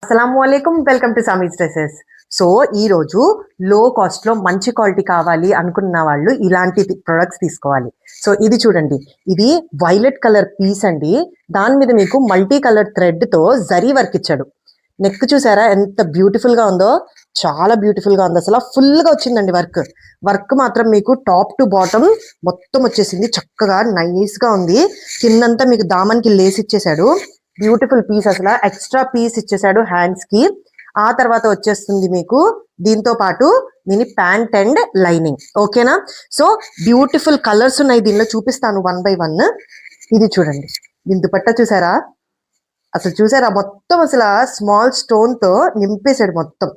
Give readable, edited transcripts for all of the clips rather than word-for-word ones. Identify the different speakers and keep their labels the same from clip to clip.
Speaker 1: అస్సలాముఅలైకుం welcome to సమీస్ dresses. So ఈ రోజు లో కాస్ట్ లో మంచి క్వాలిటీ కావాలి అనుకున్న వాళ్ళు ఇలాంటి ప్రొడక్ట్స్ తీసుకోవాలి. సో ఇది చూడండి, ఇది వైలెట్ కలర్ పీస్ అండి. దాని మీద మీకు మల్టీ కలర్ థ్రెడ్ తో జరీ వర్క్ ఇచ్చాడు. నెక్ చూసారా ఎంత బ్యూటిఫుల్ గా ఉందో, చాలా బ్యూటిఫుల్ గా ఉంది. అసలు ఫుల్ గా వచ్చిందండి వర్క్ మాత్రం మీకు టాప్ టు బాటమ్ మొత్తం వచ్చేసింది. చక్కగా నైస్ గా ఉంది. కిందంతా మీకు దామన్కి లేస్ ఇచ్చేసాడు. బ్యూటిఫుల్ పీస్, అసలు ఎక్స్ట్రా పీస్ ఇచ్చేసాడు హ్యాండ్స్ కి. ఆ తర్వాత వచ్చేస్తుంది మీకు దీంతో పాటు దీని ప్యాంట్ అండ్ లైనింగ్. ఓకేనా? సో బ్యూటిఫుల్ కలర్స్ ఉన్నాయి దీనిలో, చూపిస్తాను 1 by 1. ఇది చూడండి, దీని దుపట్టా చూసారా? అసలు చూసారా మొత్తం అసలు స్మాల్ స్టోన్ తో నింపేశాడు. మొత్తం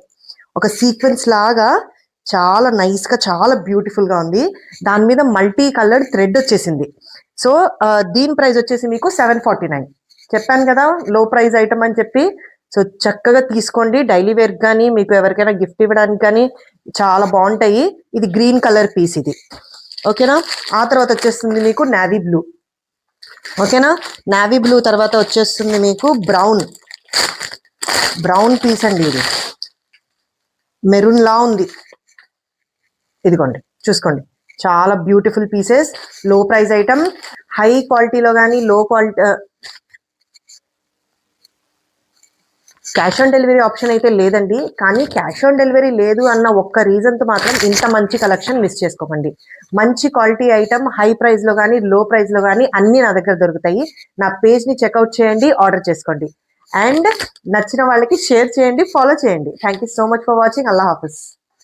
Speaker 1: ఒక సీక్వెన్స్ లాగా చాలా నైస్ గా, చాలా బ్యూటిఫుల్ గా ఉంది. దాని మీద మల్టీ కలర్డ్ థ్రెడ్ వచ్చేసింది. సో దీని ప్రైస్ వచ్చేసి మీకు 749. చెప్పాను కదా లో ప్రైస్ ఐటమ్ అని చెప్పి. సో చక్కగా తీసుకోండి, డైలీ వేర్ కానీ మీకు ఎవరికైనా గిఫ్ట్ ఇవ్వడానికి కానీ చాలా బాగుంటాయి. ఇది గ్రీన్ కలర్ పీస్ ఇది. ఓకేనా? ఆ తర్వాత వచ్చేస్తుంది మీకు నావీ బ్లూ. ఓకేనా? నావీ బ్లూ తర్వాత వచ్చేస్తుంది మీకు బ్రౌన్ పీస్ అండి. ఇది మెరూన్ లా ఉంది. ఇదిగోండి చూసుకోండి, చాలా బ్యూటిఫుల్ పీసెస్. లో ప్రైస్ ఐటమ్, హై క్వాలిటీలో కానీ లో quality. Cash on delivery option అయితే లేదండి, కానీ క్యాష్ ఆన్ డెలివరీ లేదు అన్న ఒక్క రీజన్తో మాత్రం ఇంత మంచి కలెక్షన్ మిస్ చేసుకోకండి. మంచి క్వాలిటీ ఐటమ్ హై ప్రైస్లో కానీ లో ప్రైస్లో కానీ అన్నీ నా దగ్గర దొరుకుతాయి. నా పేజ్ని చెక్అవుట్ చేయండి, ఆర్డర్ చేసుకోండి. అండ్ నచ్చిన వాళ్ళకి షేర్ చేయండి, ఫాలో చేయండి. Thank you so much for watching. Allah Hafiz.